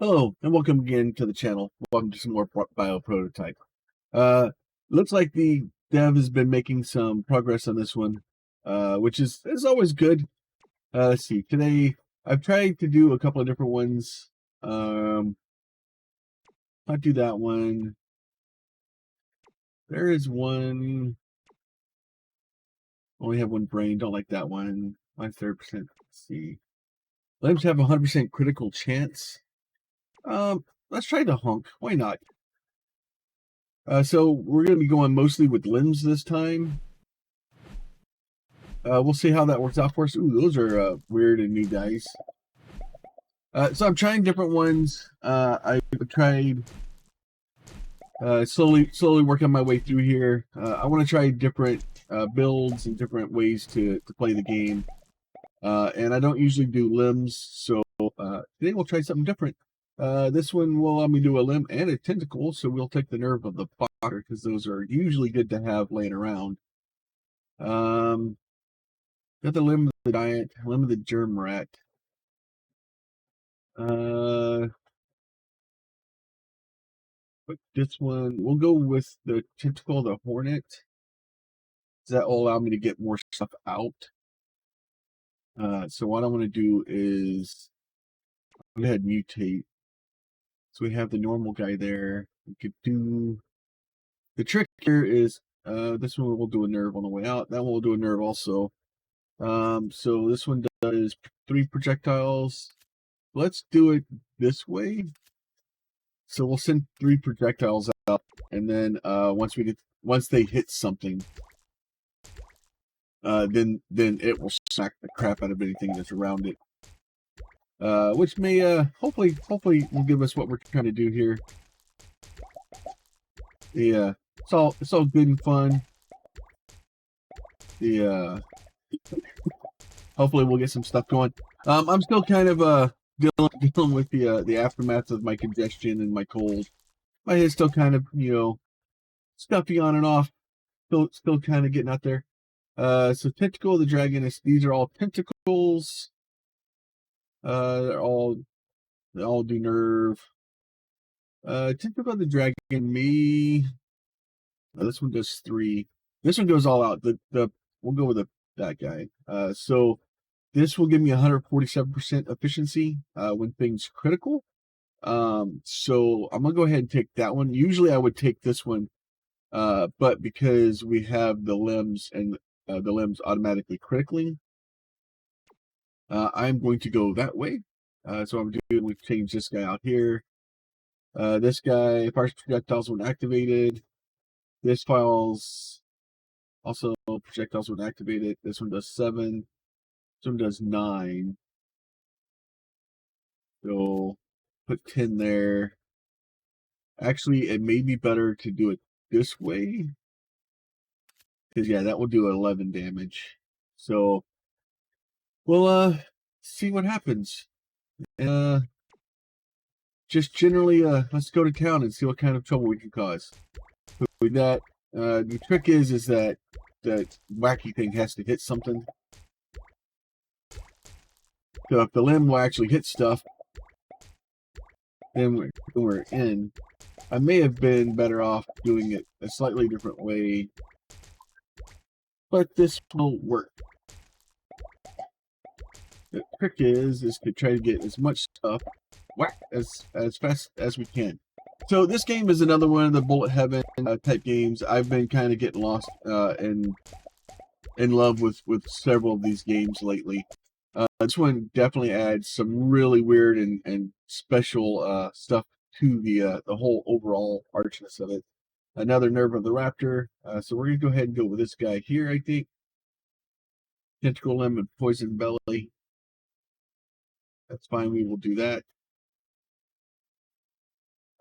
Hello, and welcome again to the channel. Welcome to some more bio prototype. Uh, Looks like the dev has been making some progress on this one, which is always good. Let's see. Today, I've tried to do a couple of different ones. Not do that one. There is one. Only have one brain. Don't like that one. Mine's 30%. Let's see. Limbs have 100% critical chance. Let's try the hunk. Why not? So we're going to be going mostly with limbs this time. We'll see how that works out for us. Ooh, those are weird and new dice. So I'm trying different ones. I've tried slowly working my way through here. I want to try different builds and different ways to play the game. And I don't usually do limbs, so today we'll try something different. This one will allow me to do a limb and a tentacle, so we'll take the nerve of the boxer because those are usually good to have laying around. Got the limb of the giant, limb of the germ rat. But this one, we'll go with the tentacle of the hornet. That will allow me to get more stuff out. So what I'm going to do is go ahead and mutate. So we have the normal guy there. We could do the trick here is this one we'll do a nerve on the way out. That one will do a nerve also. So this one does 3 projectiles. Let's do it this way. So we'll send 3 projectiles out, and then once they hit something, then it will smack the crap out of anything that's around it. Which may hopefully will give us what we're trying to do here. It's all good and fun. Hopefully we'll get some stuff going. I'm still kind of dealing with the aftermath of my congestion and my cold. My head's still kind of stuffy on and off. Still kind of getting out there. So tentacle of the dragon these are all tentacles. They all do nerve. Tentacle of the dragon this one does 3. This one goes all out. We'll go with that guy. So this will give me 147% efficiency when things critical. So I'm gonna go ahead and take that one. Usually I would take this one, but because we have the limbs and the limbs automatically critically, I'm going to go that way. So I'm doing, we've changed this guy out here. This guy, partial projectiles when activated. This files also projectiles when activated. This one does 7. This one does 9. So put 10 there. Actually, it may be better to do it this way. Because yeah, that will do 11 damage. So we'll see what happens. Just generally let's go to town and see what kind of trouble we can cause. With that, the trick is that that wacky thing has to hit something. So if the limb will actually hit stuff, then we're in. I may have been better off doing it a slightly different way, but this will work. The trick is to try to get as much stuff as fast as we can. So this game is another one of the bullet heaven type games. I've been kind of getting lost in love with several of these games lately. This one definitely adds some really weird and special stuff to the whole overall archness of it. Another nerve of the raptor. So we're gonna go ahead and go with this guy here. I think tentacle limb and poison belly. That's fine. We will do that.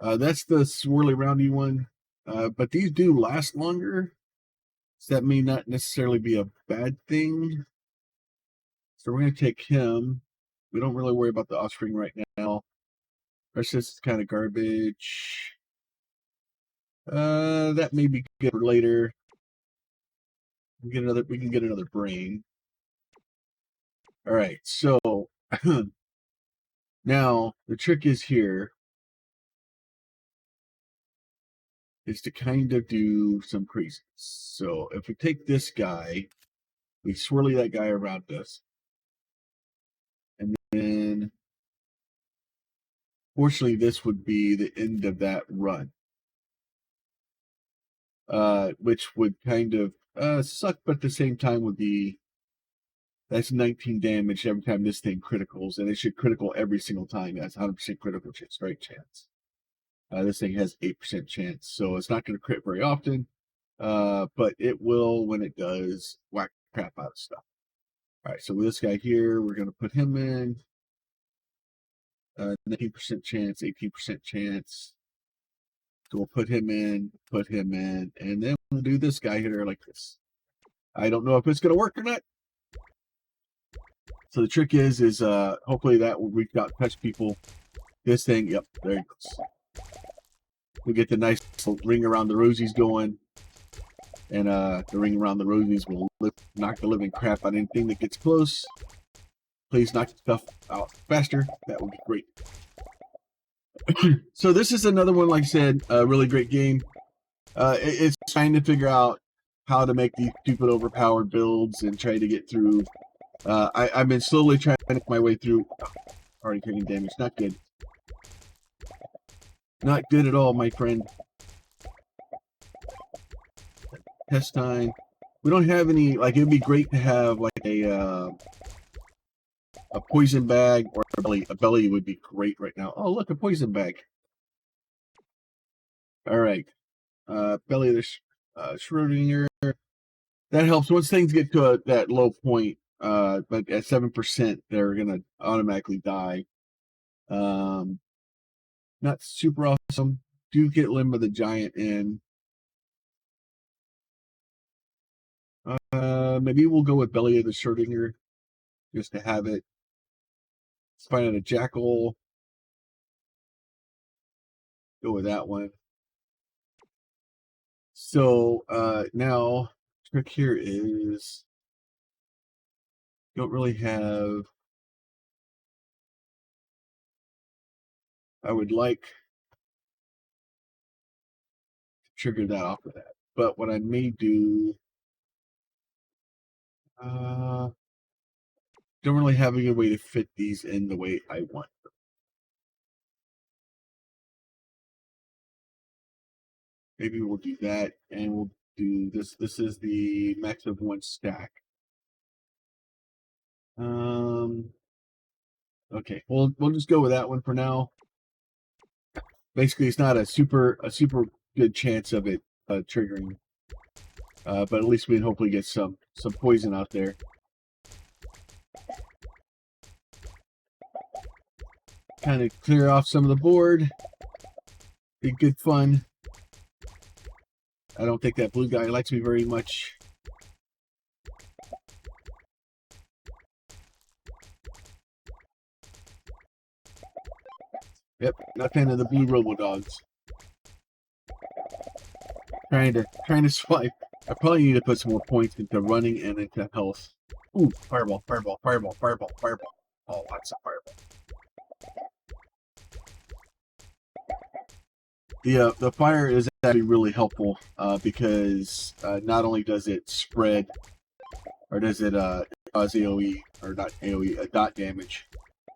That's the swirly roundy one. But these do last longer. So that may not necessarily be a bad thing. So we're going to take him. We don't really worry about the offspring right now. Rest of this is kind of garbage. That may be good for later. We can get another brain. All right, so Now, the trick is here is to kind of do some crazy. So if we take this guy, we swirly that guy around us, and then fortunately this would be the end of that run, which would kind of suck, but at the same time would be that's 19 damage every time this thing criticals, and it should critical every single time. That's 100% critical strike chance. This thing has 8% chance, so it's not going to crit very often, but it will when it does whack crap out of stuff. All right, so with this guy here, we're going to put him in. 19% chance, 18% chance. So we'll put him in, and then we'll do this guy here like this. I don't know if it's going to work or not. So the trick is hopefully that will reach out, touch people. This thing, yep, there it goes. We get the nice ring around the rosies going, and the ring around the rosies will knock the living crap out of anything that gets close. Please knock stuff out faster. That would be great. So this is another one, like I said, a really great game. It's trying to figure out how to make these stupid overpowered builds and try to get through. I've been slowly trying to make my way through. Oh, already taking damage. Not good. Not good at all, my friend. Test time. We don't have any, like, it'd be great to have like a poison bag or a belly. A belly would be great right now. Oh, look, a poison bag. All right. Belly of the Schrodinger. That helps once things get to that low point. But at 7%, they're gonna automatically die. Not super awesome. Do get Limb of the Giant in. Maybe we'll go with Belly of the Schrodinger just to have it. Let's find out a Jackal. Go with that one. So now trick here is don't really have. I would like to trigger that off of that, but what I may do. Don't really have a good way to fit these in the way I want them. Maybe we'll do that, and we'll do this. This is the max of 1 stack. Okay, we'll just go with that one for now. Basically, it's not a super good chance of it triggering, but at least we can hopefully get some poison out there. Kind of clear off some of the board. Be good fun. I don't think that blue guy likes me very much. Yep, not fan of the blue robo dogs. Trying to swipe. I probably need to put some more points into running and into health. Ooh, fireball, fireball, fireball, fireball, fireball. Oh, lots of fireball. The fire is actually really helpful because not only does it spread, or does it cause AOE, or not AOE, dot damage,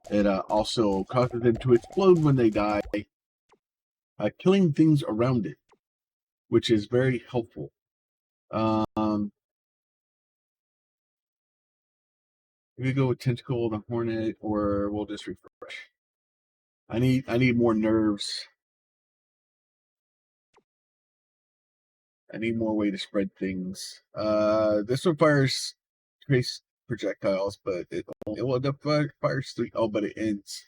it also causes them to explode when they die, killing things around it, which is very helpful. We go with Tentacle, the Hornet, or we'll just refresh. I need more nerves. I need more way to spread things. This one fires trace projectiles, but it fires 3. Oh, but it ends.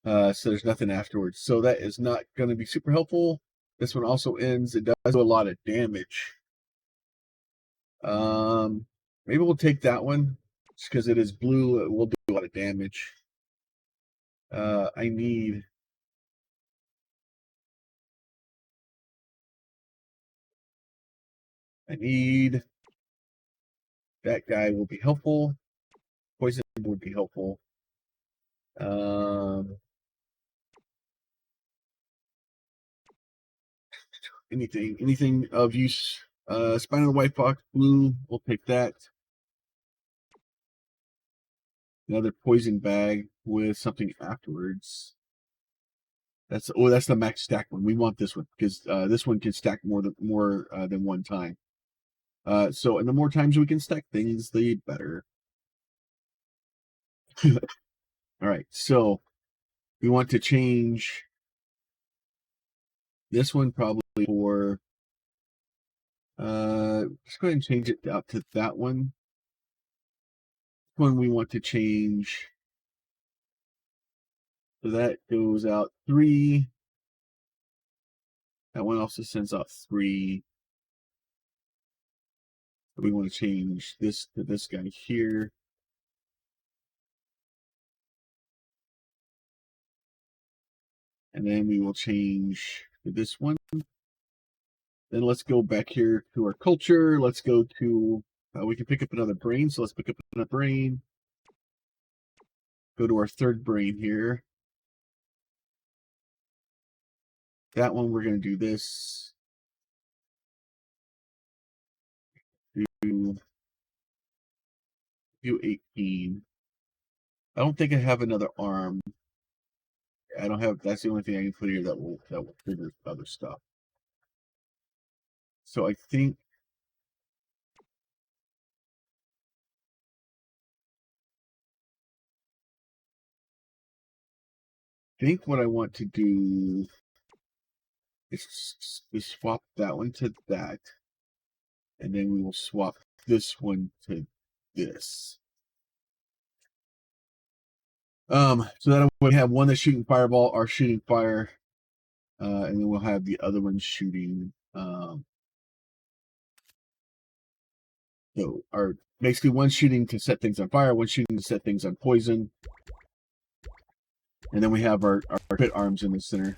So there's nothing afterwards. So that is not going to be super helpful. This one also ends. It does do a lot of damage. Maybe we'll take that one just because it is blue. It will do a lot of damage. I need. That guy will be helpful. Poison would be helpful. Anything of use. Spinal white fox, blue. We'll take that. Another poison bag with something afterwards. That's the max stack one. We want this one because this one can stack more than one time. So and the more times we can stack things, the better. All right, so we want to change this one probably for let's go ahead and change it out to that one. This one we want to change. So that goes out 3. That one also sends out 3. We want to change this to this guy here. And then we will change to this one. Then let's go back here to our culture. Let's go to, we can pick up another brain. So let's pick up another brain. Go to our third brain here. That one, we're going to do this. Do 18. I don't think I have another arm. I don't have, that's the only thing I can put here that will trigger other stuff. So I think what I want to do is swap that one to that. And then we will swap this one to this. So that we have one that's shooting fireball or shooting fire, and then we'll have the other one shooting. So our basically one shooting to set things on fire, one shooting to set things on poison, and then we have our pit arms in the center.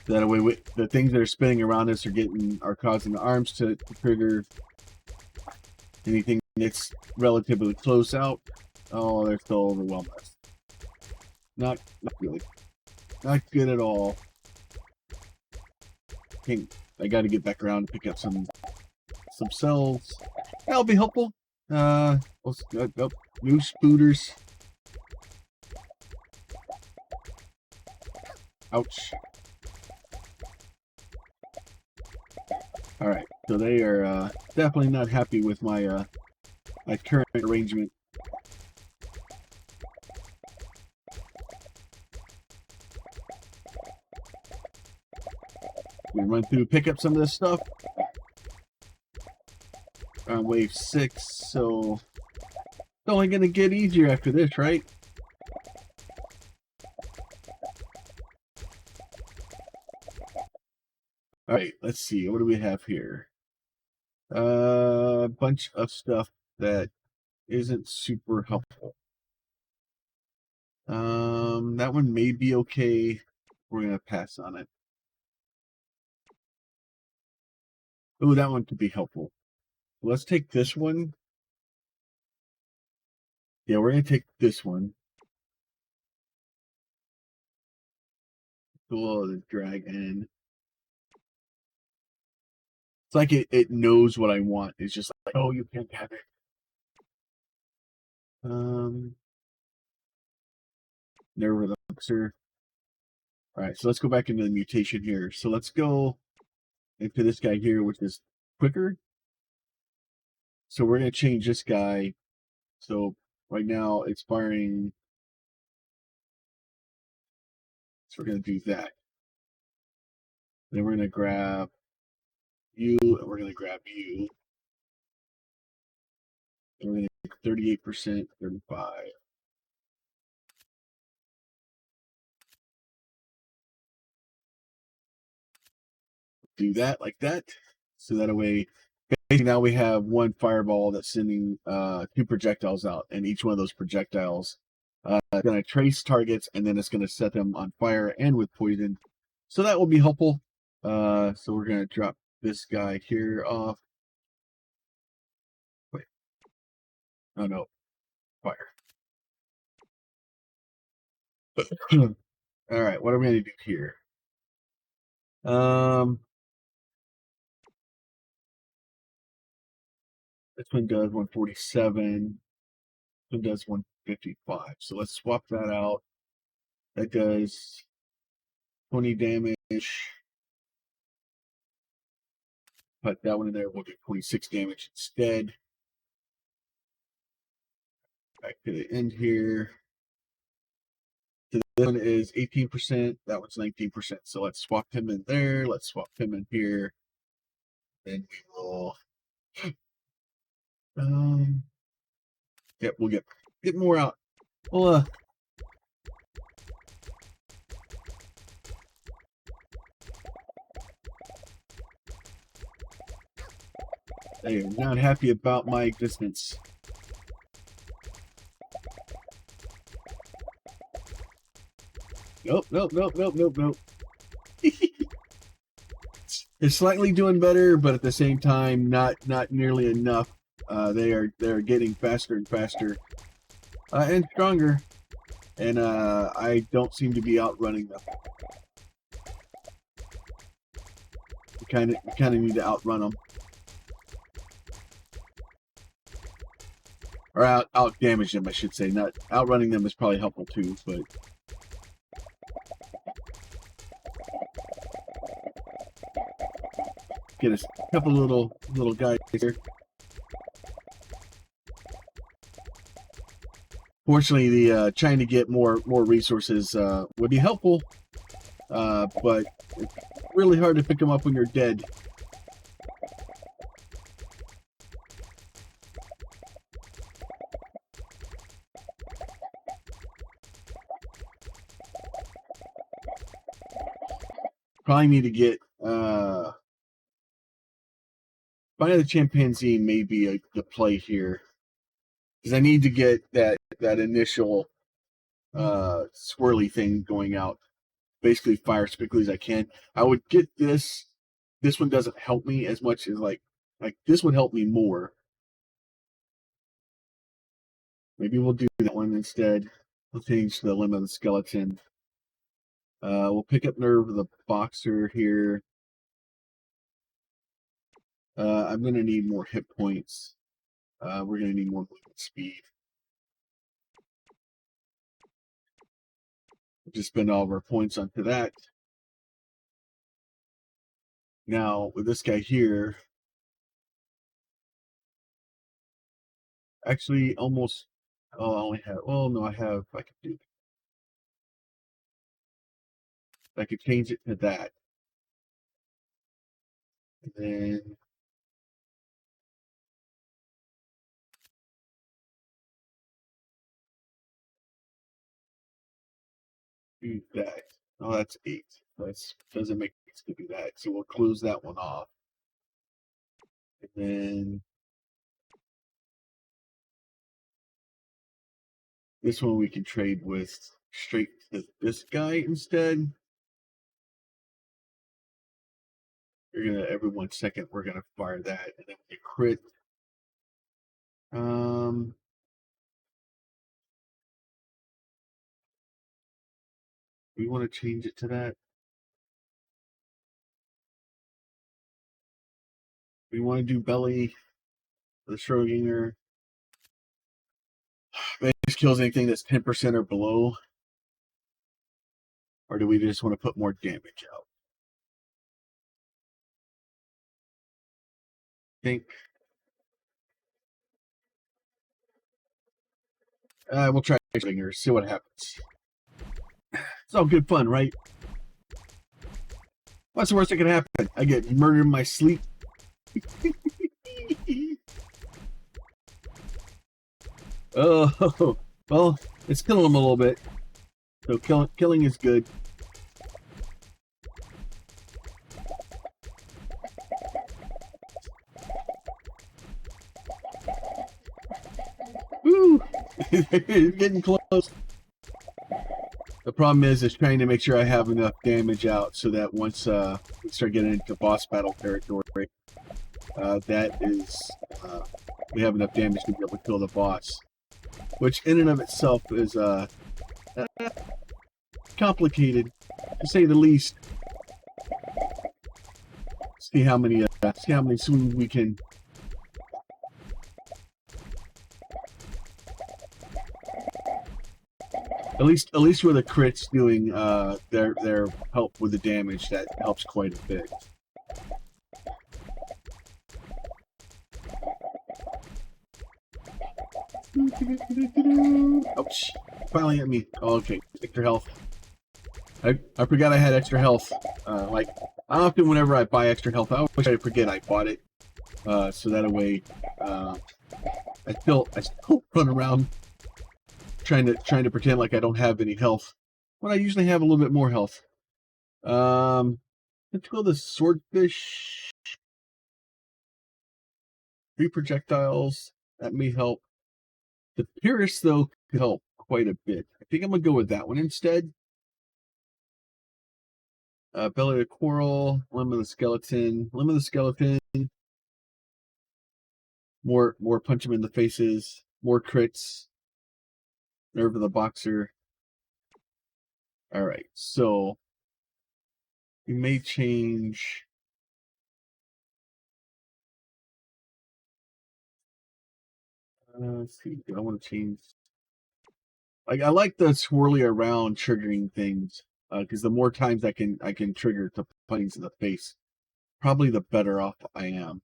That way, the things that are spinning around us are causing the arms to trigger. Anything that's relatively close out, oh, they're still overwhelmed us. Not really. Not good at all. I got to get back around and pick up some cells. That'll be helpful. New spooters. Ouch. All right, so they are definitely not happy with my my current arrangement. We run through, pick up some of this stuff. On wave 6, so it's only going to get easier after this, right? All right, let's see. What do we have here? A bunch of stuff that isn't super helpful. That one may be okay. We're going to pass on it. Oh, that one could be helpful. Let's take this one. Yeah, we're going to take this one. The dragon. It's like it knows what I want. It's just like, oh, you can't have it. Nerve of the boxer. All right, so let's go back into the mutation here. So let's go into this guy here, which is quicker. So we're going to change this guy. So right now it's firing. So we're going to do that. Then we're going to grab you, and we're going to grab you. And we're going to 38%, 35. Do that like that. So that way, basically now we have one fireball that's sending 2 projectiles out, and each one of those projectiles is going to trace targets, and then it's going to set them on fire and with poison. So that will be helpful. So we're going to drop this guy here off. Wait. Oh no, fire. All right, what are we going to do here? This one does 147. This one does 155. So let's swap that out. That does 20 damage. Put that one in there. We'll do 26 damage instead. Back to the end here. So this one is 18%. That one's 19%. So let's swap him in there. Let's swap him in here. Then we will. Yep, we'll get more out. Well, they are not happy about my existence. Nope. They're slightly doing better, but at the same time, not nearly enough. They're getting faster and faster, and stronger, and I don't seem to be outrunning them. We kind of need to outrun them, or out damage them, I should say. Not outrunning them is probably helpful too, but. Get a couple little guys here. Fortunately, the trying to get more resources would be helpful, but it's really hard to pick them up when you're dead. Probably need to get Finding the chimpanzee may be the play here, because I need to get that initial swirly thing going out. Basically, fire as quickly as I can. I would get this. This one doesn't help me as much as like this would help me more. Maybe we'll do that one instead. We'll change the limb of the skeleton. We'll pick up Nerve of the boxer here. I'm going to need more hit points. We're going to need more movement speed. We'll just spend all of our points onto that. Now, with this guy here, actually almost, oh, I only have, well, no, I could do, I could change it to that. And then do that. Oh, that's 8. That doesn't make sense to do that. So we'll close that one off. And then this one we can trade with straight to this guy instead. You're gonna every 1 second we're gonna fire that, and then we crit. We want to change it to that. We want to do belly for the Schrodinger. This kills anything that's 10% or below. Or do we just want to put more damage out? I think. We'll try Schrodinger, see what happens. It's all good fun, right? What's the worst that can happen? I get murdered in my sleep. Oh, well, it's killing them a little bit. So killing is good. Woo! Getting close. The problem is trying to make sure I have enough damage out so that once we start getting into boss battle territory, that is we have enough damage to be able to kill the boss. Which in and of itself is complicated, to say the least. See how many swings we can. At least with the crits doing their help with the damage, that helps quite a bit. Ouch! Finally hit me. Oh, okay, extra health. I forgot I had extra health. Like often whenever I buy extra health, I wish I forget I bought it. So that way, I still run around trying to pretend like I don't have any health when I usually have a little bit more health. Let's go the swordfish. 3 projectiles. That may help. The Pierce, though, could help quite a bit. I think I'm going to go with that one instead. Belly of the Coral, Limb of the Skeleton. Limb of the Skeleton. More punch him in the faces. More crits. Nerve of the Boxer. Alright, so we may change. Let's see. Do I want to change? Like I like the swirly around triggering things because the more times I can trigger the punches in the face, probably the better off I am.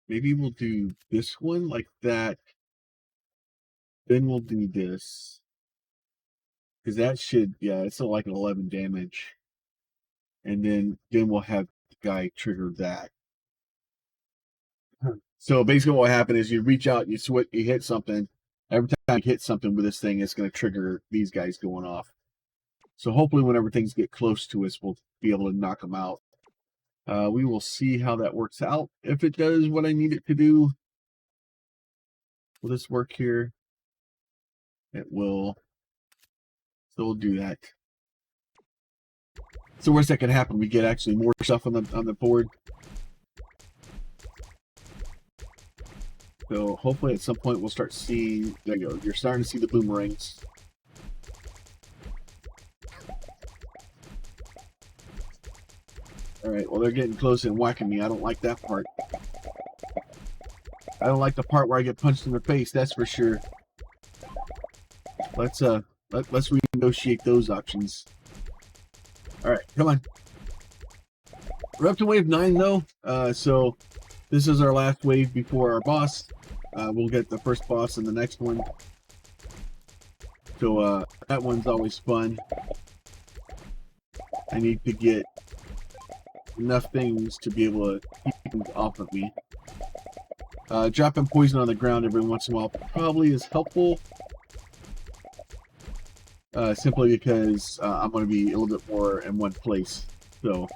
Maybe we'll do this one like that. Then we'll do this because that should it's still like an 11 damage, and then we'll have the guy trigger that. So basically, what will happen is you reach out, you hit something. Every time you hit something with this thing, it's going to trigger these guys going off. So hopefully, whenever things get close to us, we'll be able to knock them out. We will see how that works out. If it does what I need it to do, will this work here? It will. So we'll do that. So worst that can happen, we get actually more stuff on the board. So hopefully at some point we'll start seeing. There you go. You're starting to see the boomerangs. Alright, well they're getting close and whacking me. I don't like that part. I don't like the part where I get punched in the face, that's for sure. Let's renegotiate those options. Alright, come on. We're up to wave 9 though. So this is our last wave before our boss. We'll get the first boss in the next one. So that one's always fun. I need to get enough things to be able to keep things off of me. Dropping poison on the ground every once in a while probably is helpful. Simply because I'm going to be a little bit more in one place. So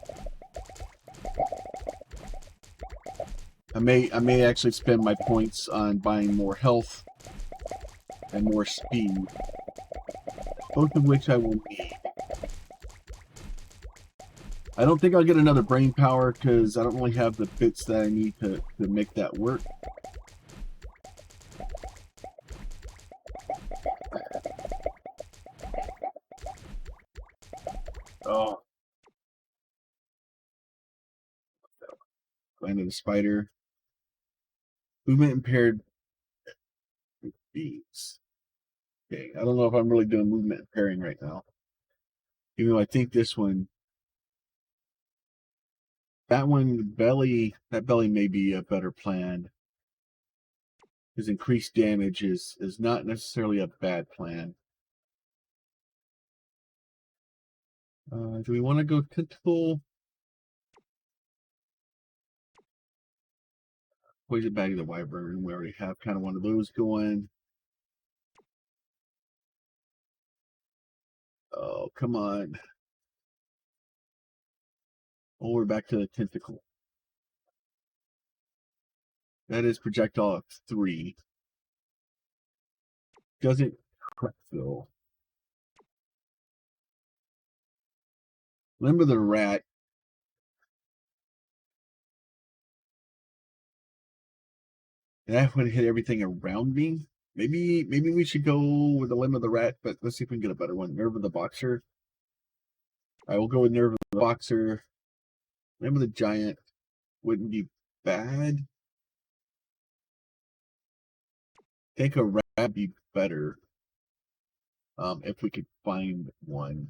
I may actually spend my points on buying more health and more speed, both of which I will need. I don't think I'll get another brain power because I don't really have the bits that I need to make that work. Oh. Land of the Spider. Movement impaired beats. Okay, I don't know if I'm really doing movement impairing right now. Even though I think this one, that belly may be a better plan. Because increased damage is not necessarily a bad plan. Do we want to go tentacle? Poison bag of the wyvern. We already have kind of one of those going. Oh, come on. Oh, we're back to the tentacle. That is projectile 3. Doesn't crack though. Limb of the rat. That would hit everything around me. Maybe we should go with the limb of the rat, but let's see if we can get a better one. Nerve of the boxer. I will go with nerve of the boxer. Limb of the giant wouldn't be bad. I think a rat would be better. If we could find one.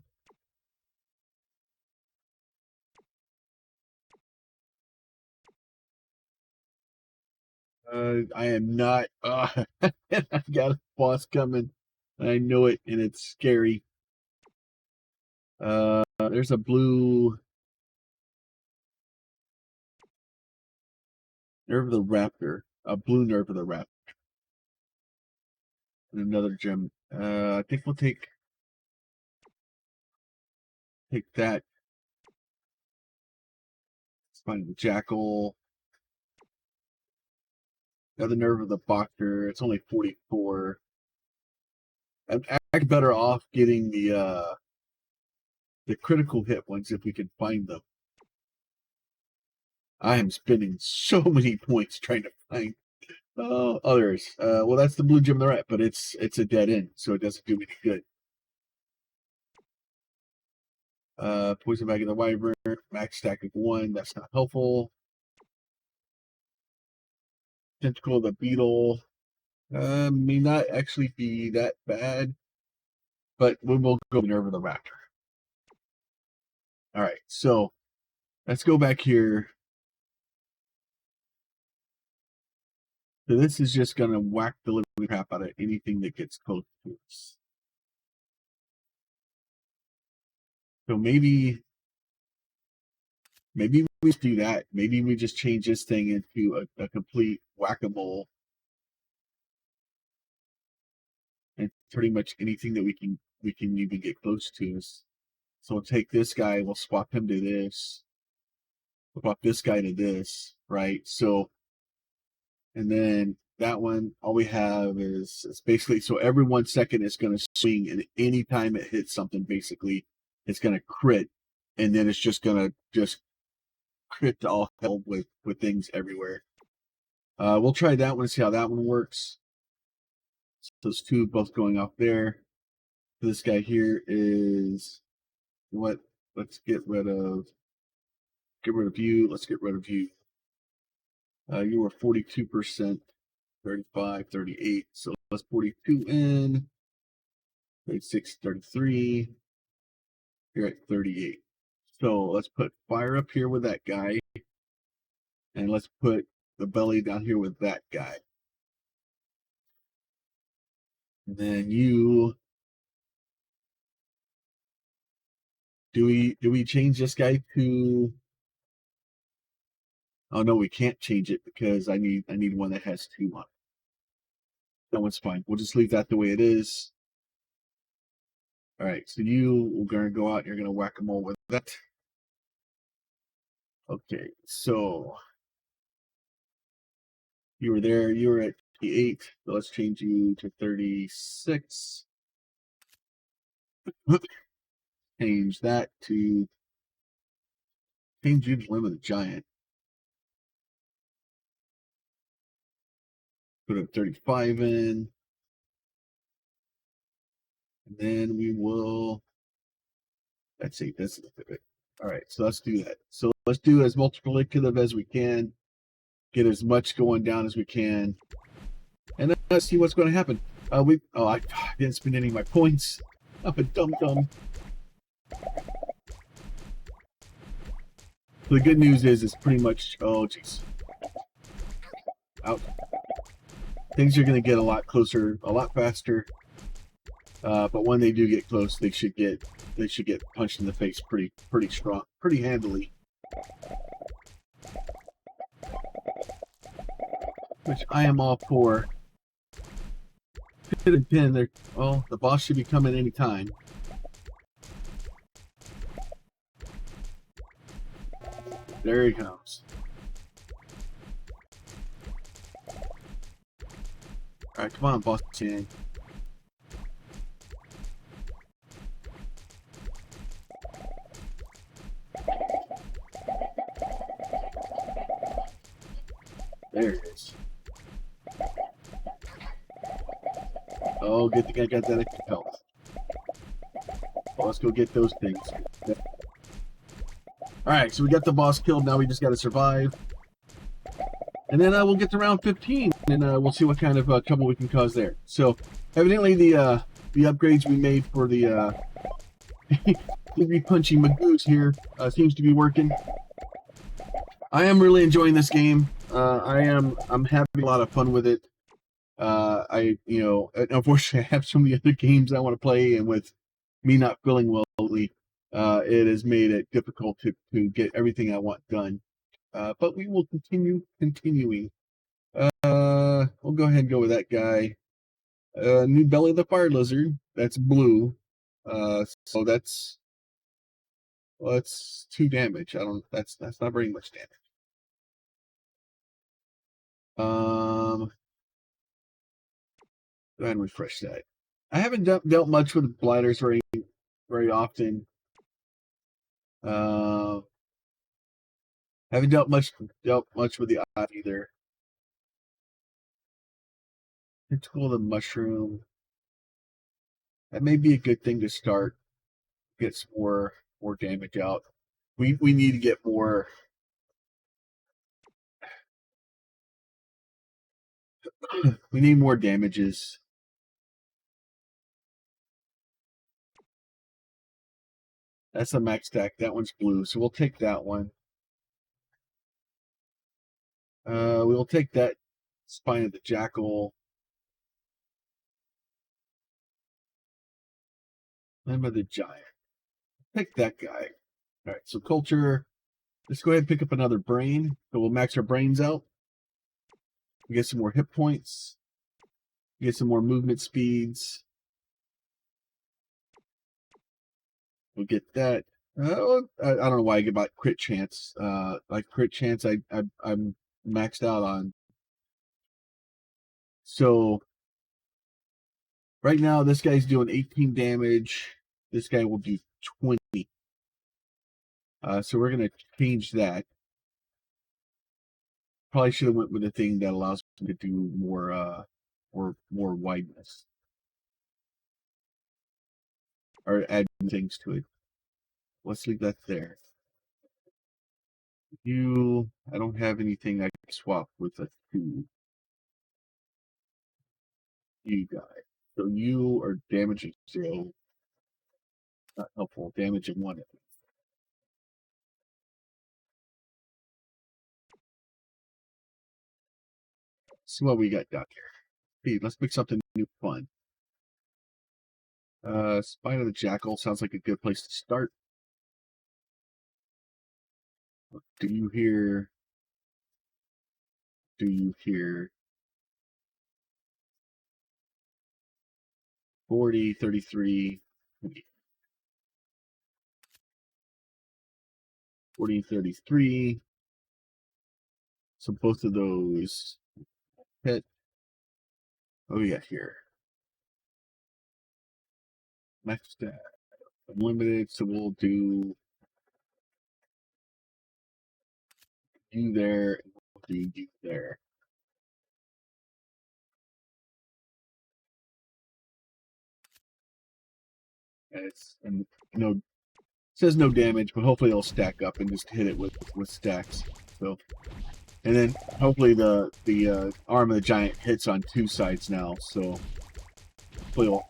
I am not. I've got a boss coming. I know it, and it's scary. There's a blue nerve of the raptor. A blue nerve of the raptor. And another gem. I think we'll take that. Let's find the jackal. Another nerve of the boxer. It's only 44. I'm actually better off getting the critical hit ones if we can find them. I am spending so many points trying to find others. Well, that's the blue gem of the rat, but it's a dead end, so it doesn't do me any good. Poison bag of the wyvern, max stack of 1. That's not helpful. Tentacle of the beetle may not actually be that bad, but we will go nerve of the raptor. All right, so let's go back here. So this is just gonna whack the living crap out of anything that gets close to us. So maybe we do that. Maybe we just change this thing into a complete whack-a-mole, and pretty much anything that we can even get close to us. So we'll take this guy, we'll swap him to this, we'll swap this guy to this, right? So, and then that one, all we have is it's basically, so every 1 second it's going to swing, and any time it hits something, basically, it's going to crit, and then it's just going to crit to all hell with things everywhere. We'll try that one and see how that one works. So those two both going off there. This guy here is what? Let's get rid of you. Let's get rid of you. You were 42%, 35, 38. So let's 42 in. 36, 33. You're at 38. So let's put fire up here with that guy. And let's put the belly down here with that guy. And then you. Do we change this guy to? Oh no, we can't change it because I need one that has 2 on it. That one's fine. We'll just leave that the way it is. All right, so we're gonna go out and you're gonna whack them all with that. Okay, so you were there, you were at 8. So let's change you to 36. Change that to change you to Limb of the Giant. Put a 35 in. And then we will, let's see, this is it. All right, so let's do that. So let's do as multiplicative as we can, get as much going down as we can, and then let's see what's going to happen. I didn't spend any of my points. I'm a dumb. So the good news is it's pretty much, oh jeez, out. Things are going to get a lot closer, a lot faster. But when they do get close, they should get punched in the face pretty strong, pretty handily. Which I am all for. Pin and pin. There. Well, the boss should be coming any time. There he comes. All right, come on, boss man. There it is. Oh, good thing I got that extra health. Well, let's go get those things. Alright, so we got the boss killed. Now we just got to survive. And then we'll get to round 15, and we'll see what kind of trouble we can cause there. So, evidently the upgrades we made for the punchy Magoos here seems to be working. I am really enjoying this game. I'm having a lot of fun with it. Unfortunately, I have so many other games I want to play, and with me not feeling well lately, it has made it difficult to get everything I want done. But we will continuing. We'll go ahead and go with that guy. New belly of the fire lizard. That's blue. So that's 2 damage. That's not very much damage. Go ahead and refresh that. I haven't dealt much with bladders very often. Haven't dealt much with the eye either. Tentacle of the mushroom. That may be a good thing to start. Get some more damage out. We need to get more. We need more damages. That's a max stack. That one's blue, so we'll take that one. We'll take that spine of the jackal. Limb of the giant. Pick that guy. All right, so culture. Let's go ahead and pick up another brain. So we'll max our brains out. We get some more hit points. We get some more movement speeds. We'll get that. I don't know why I get about crit chance. Like crit chance, I'm maxed out on. So right now, this guy's doing 18 damage. This guy will do 20. So we're gonna change that. Probably should have went with a thing that allows me to do more wideness, or add things to it. Let's leave that there. I don't have anything I can swap with a 2. You guy. So you are damaging 0. Not helpful. Damaging 1 at least. See what we got down here. Hey, let's make something new fun. Spine of the Jackal sounds like a good place to start. Do you hear 40, 33, 40, 33. So both of those hit. What do we got here? Max stat. Unlimited, so we'll do you there, and we'll do you there. And no, it says no damage, but hopefully it'll stack up and just hit it with stacks. So, and then hopefully the arm of the giant hits on 2 sides now. So hopefully it'll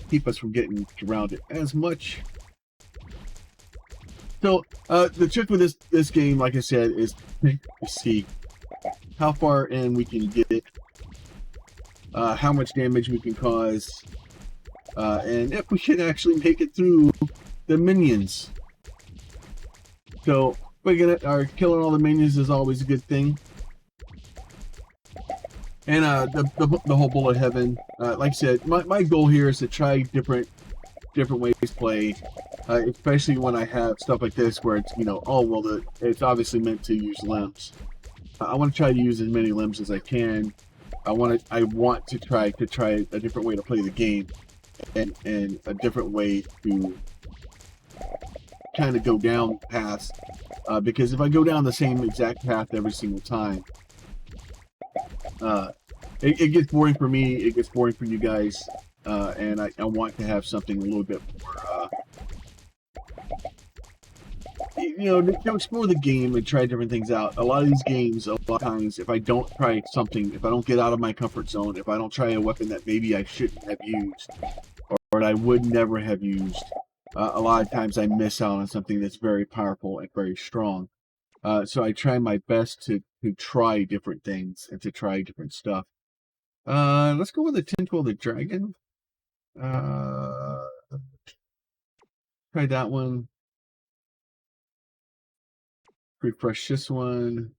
keep us from getting around it as much. So the trick with this game, like I said, is to see how far in we can get it, how much damage we can cause, and if we can actually make it through the minions. So killing all the minions is always a good thing. And the whole bullet heaven, like I said, my goal here is to try different ways to play, especially when I have stuff like this where it's it's obviously meant to use limbs. I want to try to use as many limbs as I can. I want to try a different way to play the game, and a different way to kind of go down paths. Because if I go down the same exact path every single time, It gets boring for me. It gets boring for you guys, and I want to have something a little bit more. To explore the game and try different things out. A lot of these games, a lot of times, if I don't try something, if I don't get out of my comfort zone, if I don't try a weapon that maybe I shouldn't have used, or I would never have used, a lot of times I miss out on something that's very powerful and very strong. So I try my best to try different things and to try different stuff. Let's go with the Tentacle of the Dragon. Try that one. Refresh this one.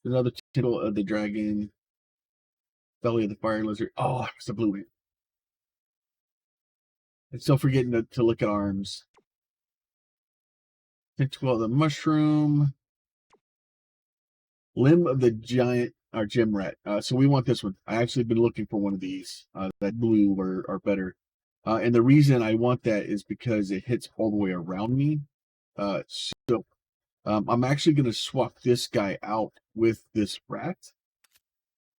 Another Tentacle of the Dragon. Belly of the Fire Lizard. Oh, it's the blue one. And still forgetting to look at arms. Tentacle of the Mushroom. Limb of the Giant or Gem Rat. So we want this one. I actually been looking for one of these. That blue are better. And the reason I want that is because it hits all the way around me. So I'm actually going to swap this guy out with this rat.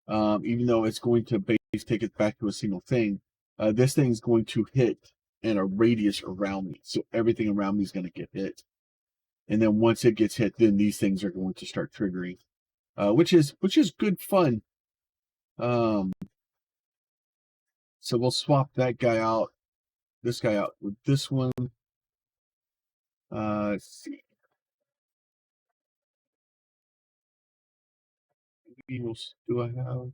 Even though it's going to take it back to a single thing. This thing's going to hit in a radius around me. So everything around me is going to get hit. And then once it gets hit, then these things are going to start triggering. Which is good fun. So we'll swap that guy out, this guy out with this one. Let's see. Do I have?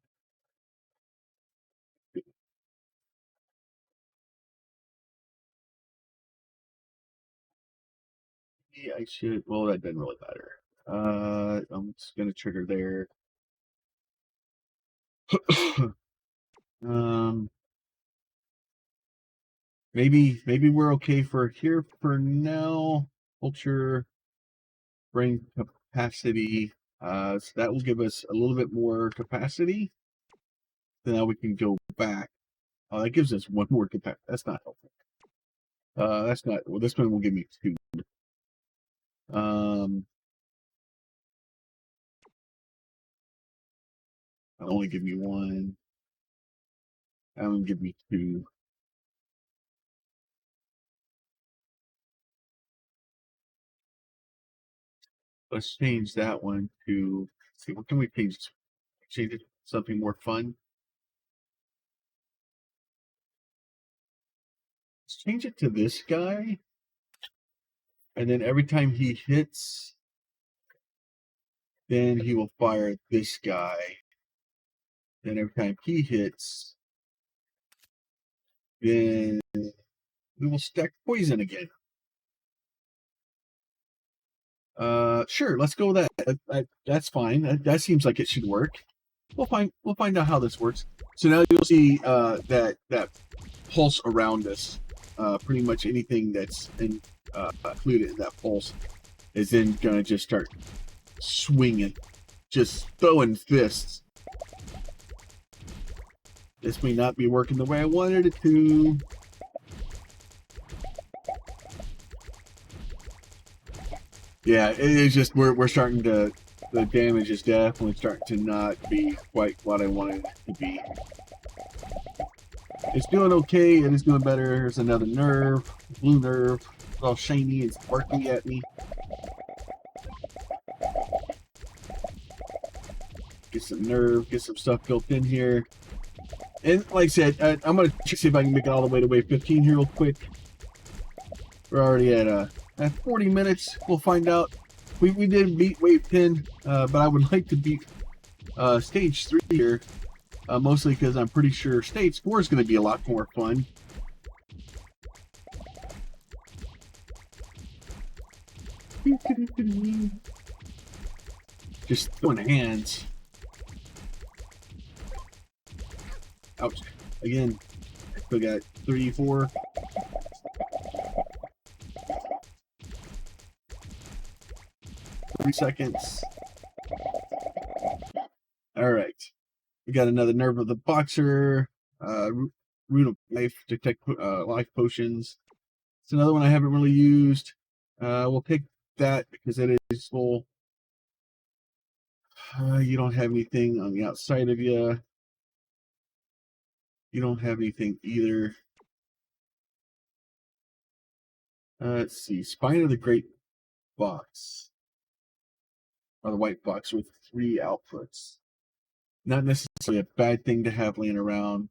Yeah, I should. Well, that didn't really matter. I'm just gonna trigger there. um, maybe we're okay for here for now. Culture, brain capacity. So that will give us a little bit more capacity. Then now we can go back. Oh, that gives us one more capacity. That's not helpful. That's not. Well, this one will give me 2. Um, I'll only give me 1. That one give me 2. Let's change that one to. Let's see, what can we change? Change it to something more fun. Let's change it to this guy, and then every time he hits, then he will fire this guy. Then every time he hits, then we will stack poison again. Sure, let's go with that. That's fine. That seems like it should work. We'll find out how this works. So now you'll see that pulse around us. Pretty much anything that's included in that pulse is then gonna just start swinging, just throwing fists. This may not be working the way I wanted it to. Yeah, it is just we're starting to. The damage is definitely starting to not be quite what I wanted it to be. It's doing okay. It is doing better. There's another nerve, blue nerve. It's all shiny. It's barking at me. Get some nerve. Get some stuff built in here. And like I said, I'm going to see if I can make it all the way to wave 15 here real quick. We're already at 40 minutes. We'll find out. We did beat wave 10, but I would like to beat stage 3 here. Mostly because I'm pretty sure stage 4 is going to be a lot more fun. Just throwing hands. Ouch. Again, I still got 3, 4. Seconds. All right. We got another Nerve of the Boxer. Root of Life, Detect Life Potions. It's another one I haven't really used. We'll take that because it is full. You don't have anything on the outside of you. You don't have anything either. Let's see. Spine of the Great Box. Or the white box with 3 outputs. Not necessarily a bad thing to have laying around.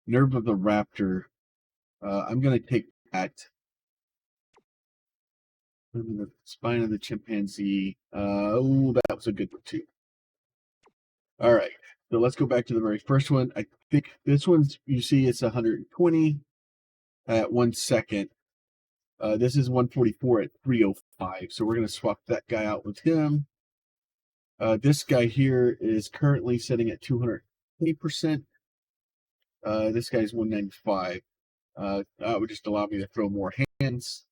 Nerve of the Raptor. I'm going to take that. The spine of the chimpanzee. That was a good one too. All right. So let's go back to the very first one. I think this one's, you see, it's 120 at 1 second. This is 144 at 305. So we're going to swap that guy out with him. This guy here is currently sitting at 220%. This guy's 195. That would just allow me to throw more hands.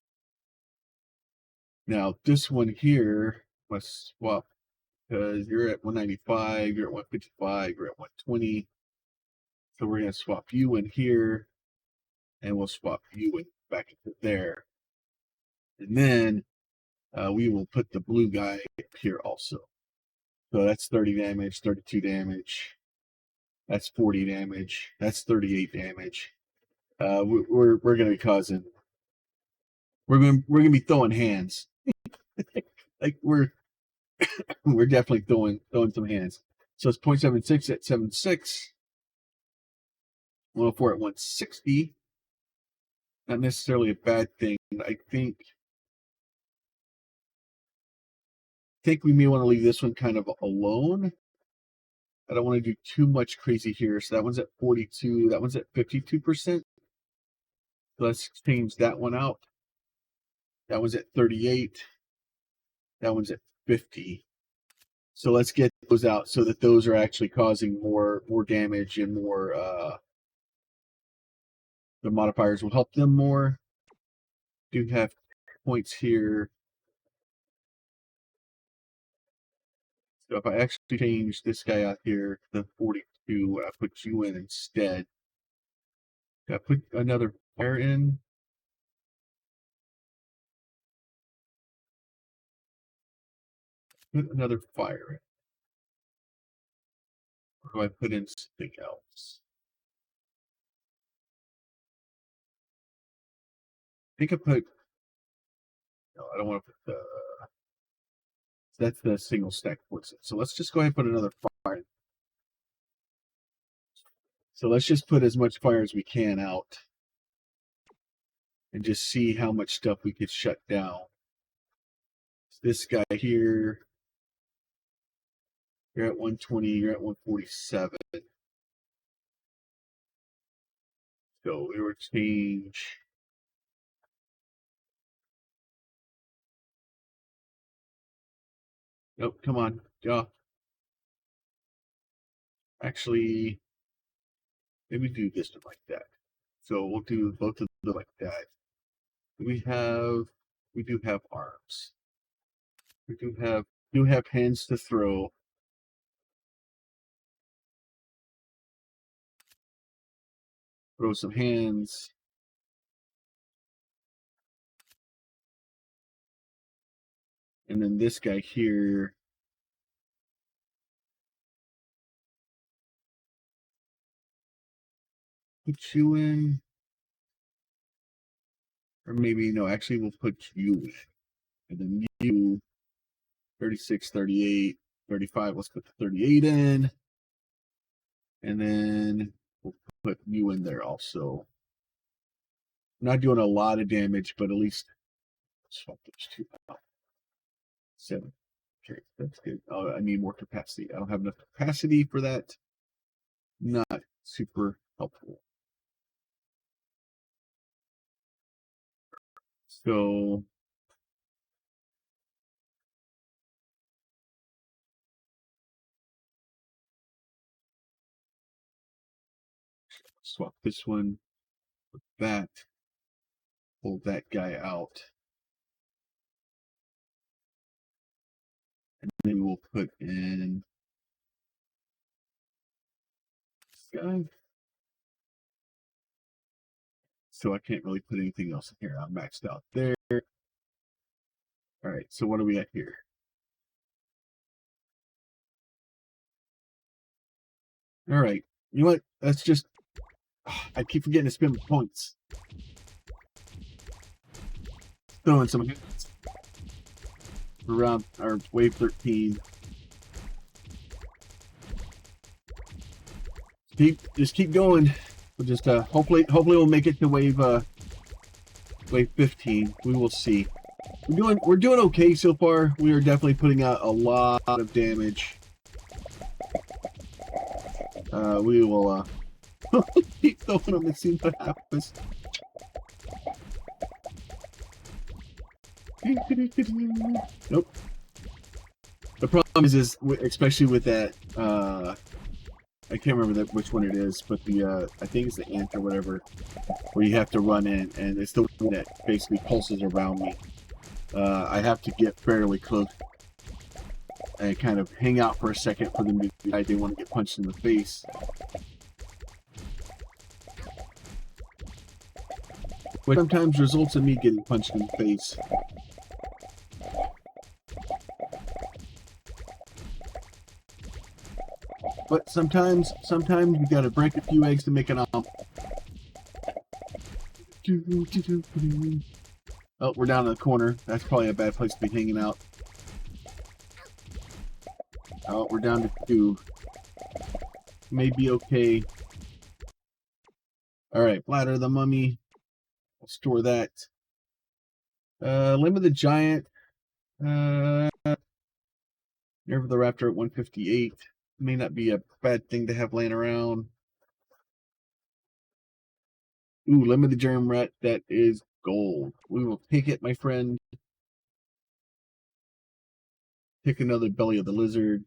Now, this one here must swap because you're at 195, you're at 155, you're at 120. So we're going to swap you in here, and we'll swap you in back into there. And then we will put the blue guy up here also. So that's 30 damage, 32 damage. That's 40 damage. That's 38 damage. We're going to be causing. We're going to be throwing hands. Like we're definitely throwing some hands. So it's 0.76 at 76. 104 at 160. Not necessarily a bad thing. I think we may want to leave this one kind of alone. I don't want to do too much crazy here. So that one's at 42. That one's at 52%. Let's change that one out. That one's at 38. That one's at 50. So let's get those out so that those are actually causing more damage and more. The modifiers will help them more. Do have points here. So if I actually change this guy out here, the 42, I put you in instead. I put another fire in. Put another fire in. Or do I put in something else? I think I put. No, I don't want to put the. That's the single stack poison. So let's just go ahead and put another fire in. So let's just put as much fire as we can out. And just see how much stuff we could shut down. This guy here. You're at 120, you're at 147. So we will change. Nope, come on. Actually, maybe do this one like that. So we'll do both of them like that. We do have arms. We do have hands to throw. Throw some hands. And then this guy here. Put you in. Or maybe, no, actually we'll put you in. And then you, 36, 38, 35. Let's put the 38 in. And then we'll put you in there also. Not doing a lot of damage, but at least swap those two out. 7. Okay, that's good. I need more capacity. I don't have enough capacity for that. Not super helpful. So swap this one with that. Pull that guy out. And then we'll put in this guy. So I can't really put anything else in here. I'm maxed out there. All right, so what do we got here? All right. You know what? Let's just... I keep forgetting to spend points. Throwing some hits around our wave 13. Just keep going. We'll just hopefully we'll make it to wave 15. We will see. We're doing okay so far. We are definitely putting out a lot of damage. We will keep throwing them and see what happens. Nope. The problem is especially with that I can't remember which one it is, but the I think it's the ant or whatever, where you have to run in, and it's the one that basically pulses around me. I have to get fairly close and kind of hang out for a second for them to decide they want to get punched in the face. Which sometimes results in me getting punched in the face. But sometimes you gotta break a few eggs to make an omelet. Oh, we're down in the corner. That's probably a bad place to be hanging out. Oh, we're down to 2. Maybe okay. Alright, Bladder of the Mummy. I'll store that. Limb of the Giant. Nerve of the Raptor at 158. May not be a bad thing to have laying around. Ooh, Limb of the Germ Rat. That is gold. We will take it, my friend. Pick another Belly of the Lizard.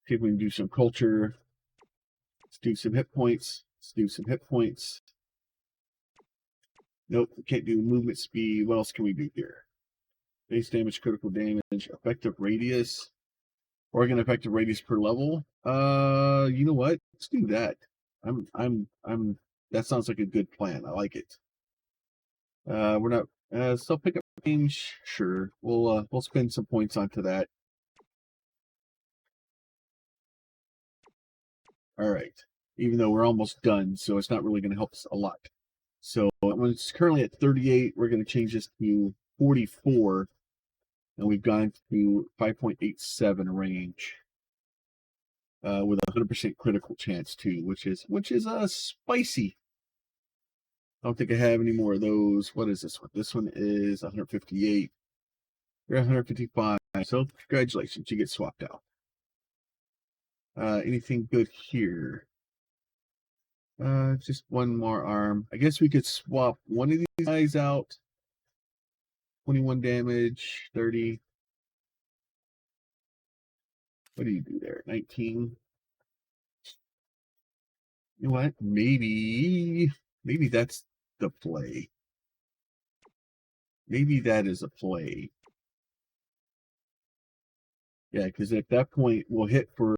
See if we can do some culture. Let's do some hit points. Nope, we can't do movement speed. What else can we do here? Base damage, critical damage, effective radius. Organ effective radius per level. You know what? Let's do that. That sounds like a good plan. I like it. We're not still pick up range. Sure. We'll spend some points onto that. Alright. Even though we're almost done, so it's not really gonna help us a lot. So when it's currently at 38, we're gonna change this to 44. And we've gone to 5.87 range. With a 100% critical chance too, which is spicy. I don't think I have any more of those. What is this one? This one is 158. You're 155. So congratulations, you get swapped out. Anything good here? Just one more arm. I guess we could swap one of these guys out. 21 damage, 30. What do you do there? 19. You know what? Maybe that's the play. Maybe that is a play. Yeah, because at that point we'll hit for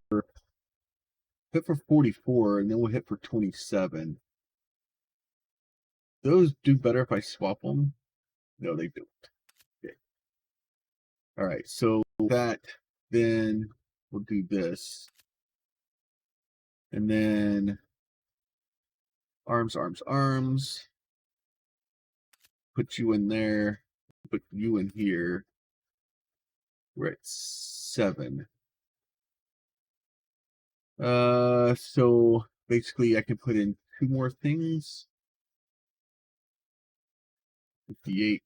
44, and then we'll hit for 27. Those do better if I swap them. No, they don't. Okay. All right, so that then we'll do this, and then arms. Put you in there. Put you in here. We're at 7. So basically I can put in 2 more things. 58,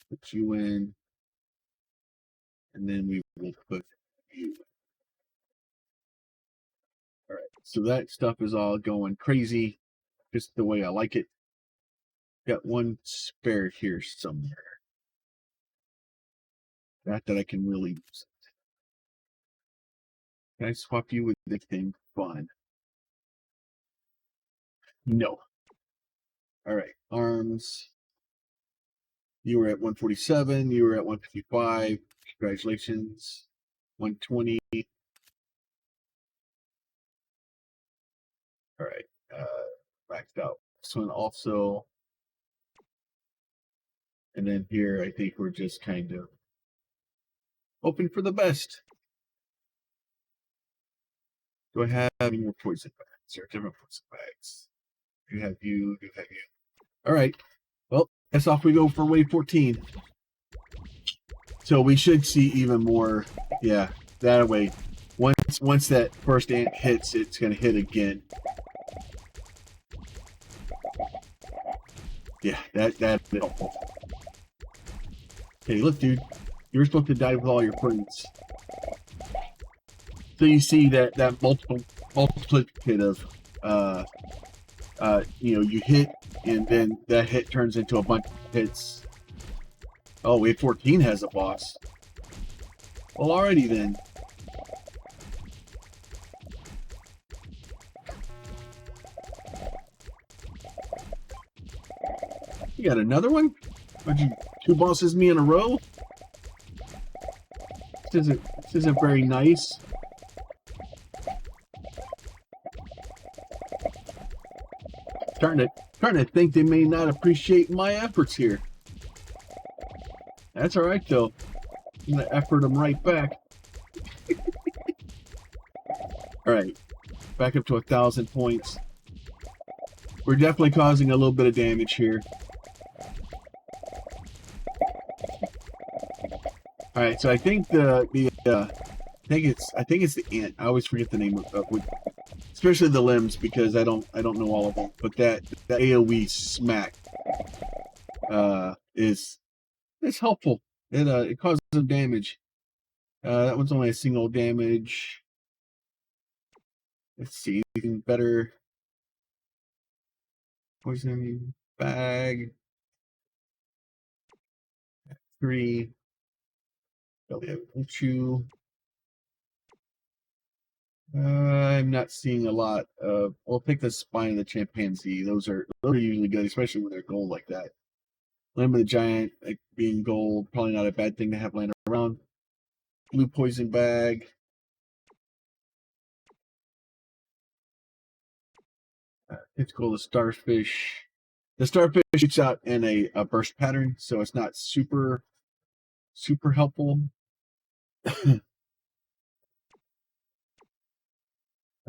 put you in, and then we will put you in. All right, so that stuff is all going crazy, just the way I like it. Got one spare here somewhere. Not that I can really use it. Can I swap you with anything fun? No. All right, arms. You were at 147. You were at 155. Congratulations. 120. All right. Maxed out. This one also. And then here, I think we're just kind of hoping for the best. Do I have any more poison bags? There are different poison bags. Do have you? Do have you? All right. Well, that's off we go for wave 14. So we should see even more. Yeah, that way. Once that first ant hits, it's gonna hit again. Yeah, that's helpful. Hey, look, dude, you're supposed to die with all your friends. So you see that multiplicative, you hit, and then that hit turns into a bunch of hits. Oh, wave 14 has a boss. Well, alrighty then. You got another one? Would you 2 bosses me in a row? This isn't very nice. Starting to think they may not appreciate my efforts here. That's all right though. I'm gonna effort them right back. All right, back up to 1,000 points. We're definitely causing a little bit of damage here. All right, so I think I think it's the ant. I always forget the name of especially the limbs, because I don't know all of them. But that AOE smack is helpful. It causes some damage. That one's only a single damage. Let's see, anything better. Poison bag. 3. Belly of chew. I'm not seeing a lot of. I'll pick the spine of the chimpanzee. Those are usually good, especially when they're gold like that. Limb of the giant, like being gold, probably not a bad thing to have laying around. Blue poison bag. It's called the starfish. The starfish shoots out in a burst pattern, so it's not super helpful.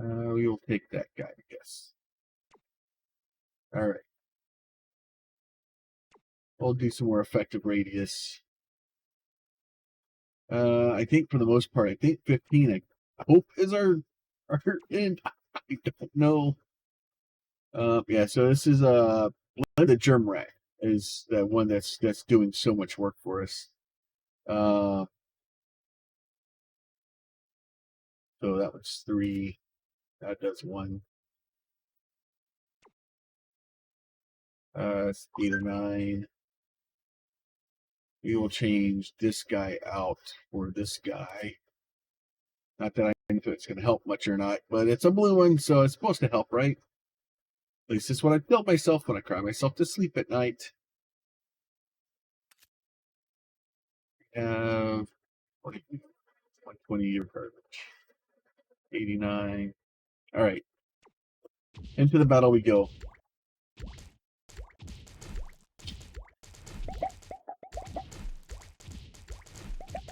We will take that guy, I guess. All right. We'll do some more effective radius. I think for the most part, I think 15, I hope, is our end. I don't know. Yeah, so this is the germ rat is the one that's doing so much work for us. So that was 3. That does 1. 8 or 9. We will change this guy out for this guy. Not that I know if it's going to help much or not, but it's a blue one, so it's supposed to help, right? At least it's what I tell myself when I cry myself to sleep at night. 120 year courage. 89. All right. Into the battle we go.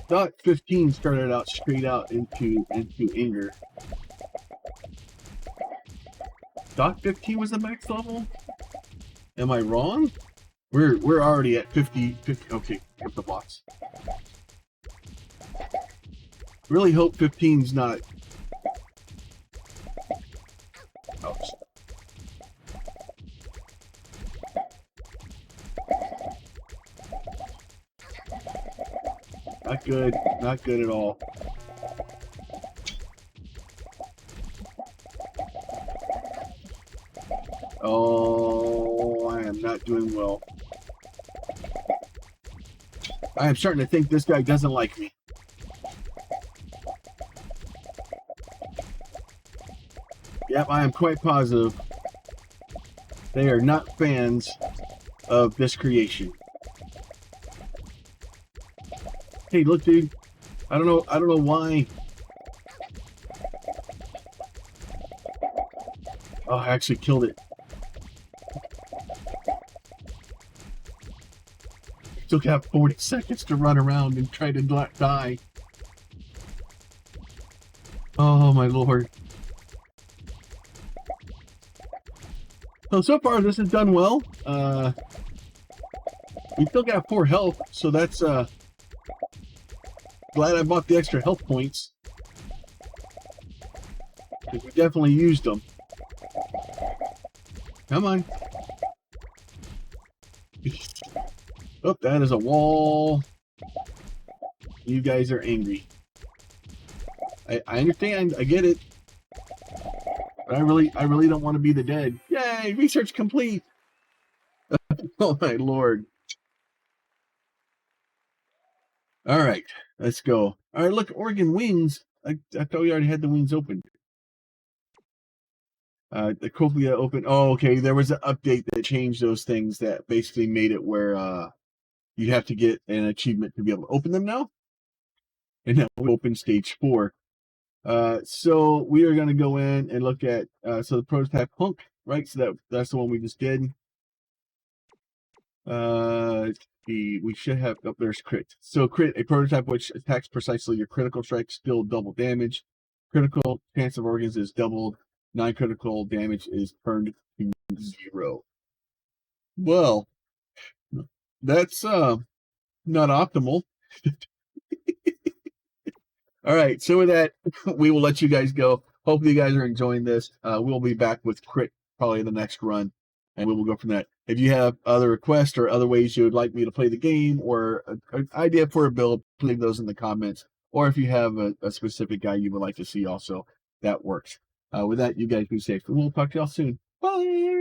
Thought 15 started out straight out into anger. Thought 15 was the max level? Am I wrong? We're already at 50. Okay, get the box. Really hope 15's not. Ouch. Not good. Not good at all. Oh, I am not doing well. I am starting to think this guy doesn't like me. Yep, I am quite positive they are not fans of this creation. Hey, look, dude. I don't know why. Oh, I actually killed it. Still got 40 seconds to run around and try to die. Oh, my lord. So far this has done well. We still got 4 health, so that's glad I bought the extra health points. Because we definitely used them. Come on. Oh, that is a wall. You guys are angry. I understand. I get it. But I really don't want to be the dead. Yay! Research complete. Oh my lord. All right, let's go. All right, look, Oregon wings. I thought we already had the wings open. The Copia open. Oh, okay. There was an update that changed those things that basically made it where you have to get an achievement to be able to open them now. And now we open stage 4. So we are going to go in and look at so the prototype Hunk, right? So that's the one we just did. We should have there's crit. So crit, a prototype which attacks precisely your critical strike, still double damage. Critical chance of organs is doubled. Non-critical damage is turned to 0. Well, that's not optimal. All right, so with that, we will let you guys go. Hopefully you guys are enjoying this. We'll be back with crit probably in the next run, and we will go from that. If you have other requests or other ways you would like me to play the game or an idea for a build, leave those in the comments. Or if you have a specific guy you would like to see also, that works. With that, you guys be safe. We'll talk to y'all soon. Bye!